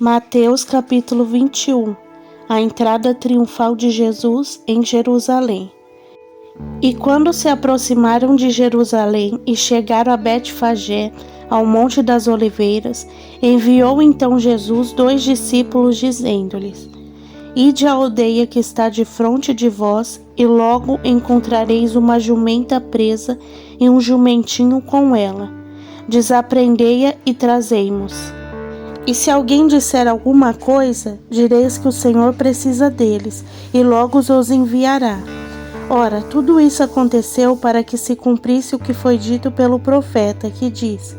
Mateus capítulo 21. A entrada triunfal de Jesus em Jerusalém. E quando se aproximaram de Jerusalém e chegaram a Betfagé, ao Monte das Oliveiras, enviou então Jesus 2 discípulos, dizendo-lhes: Ide à aldeia que está defronte de vós, e logo encontrareis uma jumenta presa e um jumentinho com ela. Desaprendei-a e trazei-mos. E se alguém disser alguma coisa, direis que o Senhor precisa deles, e logo os enviará. Ora, tudo isso aconteceu para que se cumprisse o que foi dito pelo profeta, que diz: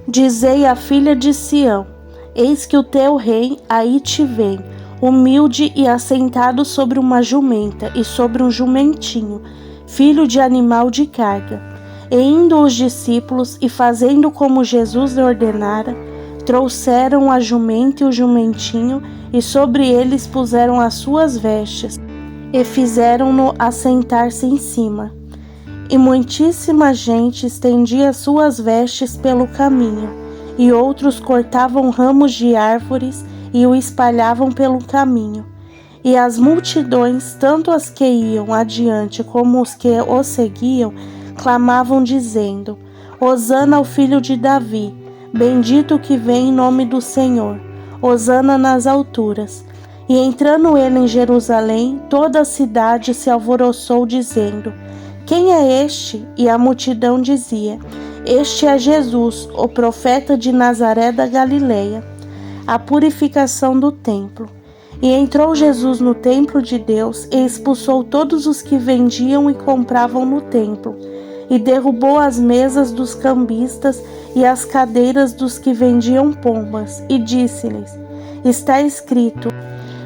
Dizei à filha de Sião: Eis que o teu rei aí te vem, humilde e assentado sobre uma jumenta e sobre um jumentinho, filho de animal de carga. E indo os discípulos, e fazendo como Jesus lhe ordenara, trouxeram a jumenta e o jumentinho, e sobre eles puseram as suas vestes, e fizeram-no assentar-se em cima. E muitíssima gente estendia suas vestes pelo caminho, e outros cortavam ramos de árvores e o espalhavam pelo caminho. E as multidões, tanto as que iam adiante como os que o seguiam, clamavam dizendo: Hosana ao filho de Davi, bendito que vem em nome do Senhor, hosana nas alturas. E entrando ele em Jerusalém, toda a cidade se alvoroçou, dizendo: Quem é este? E a multidão dizia: Este é Jesus, o profeta de Nazaré da Galileia. A purificação do templo. E entrou Jesus no templo de Deus, e expulsou todos os que vendiam e compravam no templo, e derrubou as mesas dos cambistas e as cadeiras dos que vendiam pombas, e disse-lhes: Está escrito: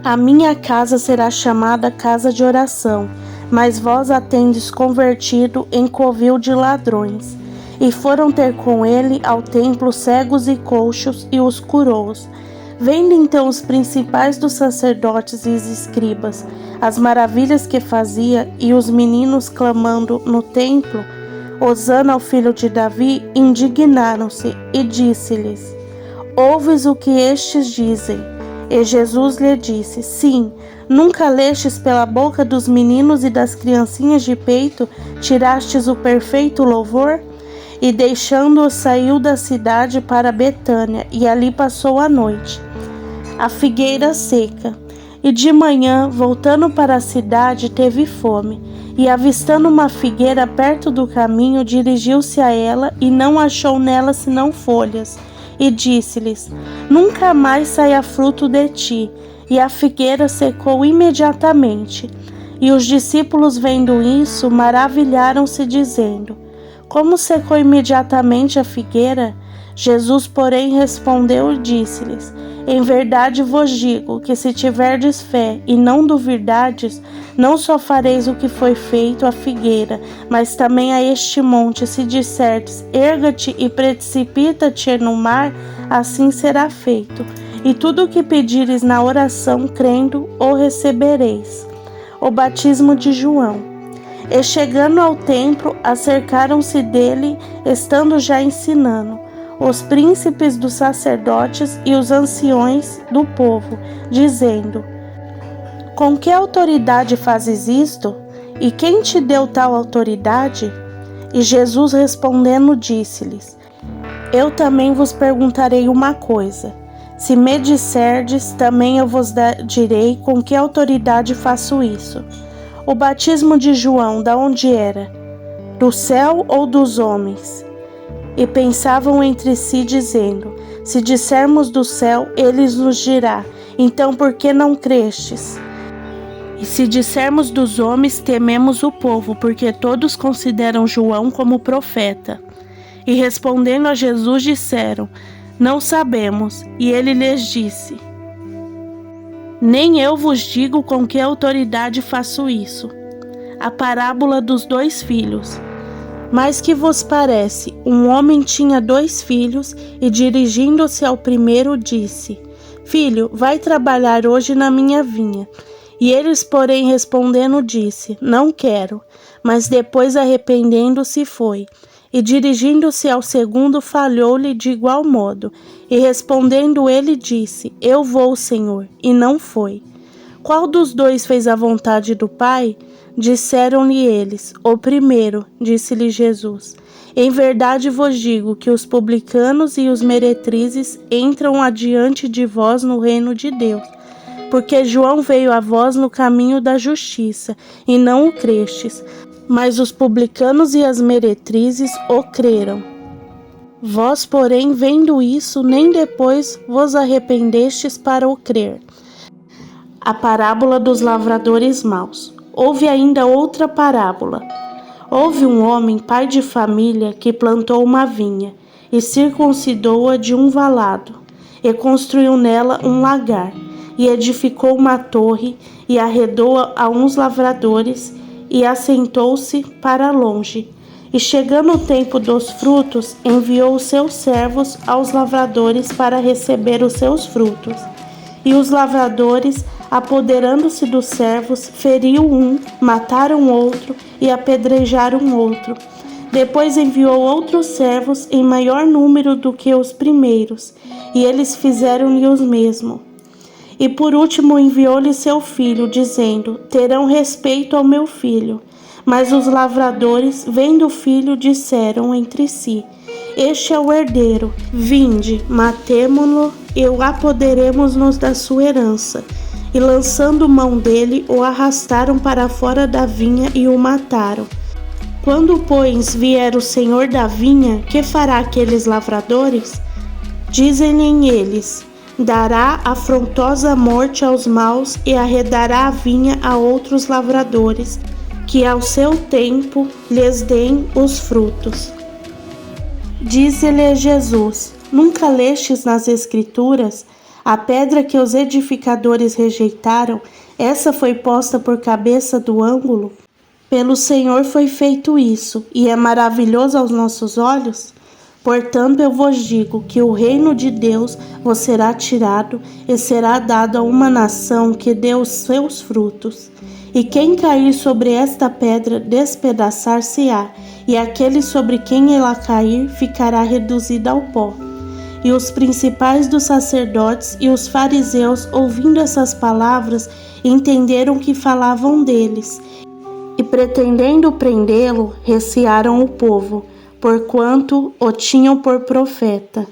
A minha casa será chamada casa de oração, mas vós a tendes convertido em covil de ladrões. E foram ter com ele ao templo cegos e coxos, e os curou. Vendo então os principais dos sacerdotes e os escribas as maravilhas que fazia, e os meninos clamando no templo: Hosana ao filho de Davi, indignaram-se, e disse-lhes: Ouves o que estes dizem? E Jesus lhe disse: Sim, nunca lestes pela boca dos meninos e das criancinhas de peito, tirastes o perfeito louvor? E deixando-o, saiu da cidade para Betânia, e ali passou a noite. A figueira seca. E de manhã, voltando para a cidade, teve fome. E avistando uma figueira perto do caminho, dirigiu-se a ela, e não achou nela senão folhas. E disse-lhes: Nunca mais saia fruto de ti. E a figueira secou imediatamente. E os discípulos, vendo isso, maravilharam-se, dizendo: Como secou imediatamente a figueira? Jesus, porém, respondeu e disse-lhes: Em verdade vos digo que se tiverdes fé e não duvidardes, não só fareis o que foi feito à figueira, mas também a este monte, se disserdes: Erga-te e precipita-te no mar, assim será feito. E tudo o que pedires na oração, crendo, o recebereis. O batismo de João. E chegando ao templo, acercaram-se dele, estando já ensinando, os príncipes dos sacerdotes e os anciões do povo, dizendo: Com que autoridade fazes isto? E quem te deu tal autoridade? E Jesus respondendo disse-lhes: Eu também vos perguntarei uma coisa. Se me disserdes, também eu vos direi com que autoridade faço isso. O batismo de João, da onde era? Do céu ou dos homens? E pensavam entre si, dizendo: Se dissermos do céu, ele nos dirá: Então por que não crestes? E se dissermos dos homens, tememos o povo, porque todos consideram João como profeta. E respondendo a Jesus, disseram: Não sabemos. E ele lhes disse: Nem eu vos digo com que autoridade faço isso. A parábola dos 2 filhos. Mas que vos parece? Um homem tinha 2 filhos, e dirigindo-se ao primeiro, disse: Filho, vai trabalhar hoje na minha vinha. E eles, porém, respondendo, disse: Não quero. Mas depois, arrependendo-se, foi. E dirigindo-se ao segundo, falhou-lhe de igual modo. E respondendo ele, disse: Eu vou, Senhor. E não foi. Qual dos dois fez a vontade do Pai? Disseram-lhe eles: O primeiro. Disse-lhe Jesus: Em verdade vos digo que os publicanos e os meretrizes entram adiante de vós no reino de Deus. Porque João veio a vós no caminho da justiça, e não o crestes, mas os publicanos e as meretrizes o creram. Vós, porém, vendo isso, nem depois vos arrependestes para o crer. A parábola dos lavradores maus. Houve ainda outra parábola. Houve um homem, pai de família, que plantou uma vinha, e circuncidou-a de um valado, e construiu nela um lagar, e edificou uma torre, e arredou-a a uns lavradores, e assentou-se para longe. E chegando o tempo dos frutos, enviou os seus servos aos lavradores para receber os seus frutos. E os lavradores, apoderando-se dos servos, feriu um, mataram outro e apedrejaram outro. Depois enviou outros servos em maior número do que os primeiros, e eles fizeram-lhe o mesmo. E por último enviou-lhe seu filho, dizendo: Terão respeito ao meu filho. Mas os lavradores, vendo o filho, disseram entre si: Este é o herdeiro, vinde, matemo-lo e o apoderemo-nos da sua herança. E lançando mão dele, o arrastaram para fora da vinha e o mataram. Quando, pois, vier o senhor da vinha, que fará aqueles lavradores? Dizem-lhe eles: Dará afrontosa morte aos maus e arredará a vinha a outros lavradores, que ao seu tempo lhes deem os frutos. Diz-lhe Jesus: Nunca lestes nas Escrituras? A pedra que os edificadores rejeitaram, essa foi posta por cabeça do ângulo? Pelo Senhor foi feito isso, e é maravilhoso aos nossos olhos? Portanto, eu vos digo que o reino de Deus vos será tirado e será dado a uma nação que dê os seus frutos. E quem cair sobre esta pedra despedaçar-se-á, e aquele sobre quem ela cair ficará reduzido ao pó. E os principais dos sacerdotes e os fariseus, ouvindo essas palavras, entenderam que falavam deles, e pretendendo prendê-lo, recearam o povo, porquanto o tinham por profeta.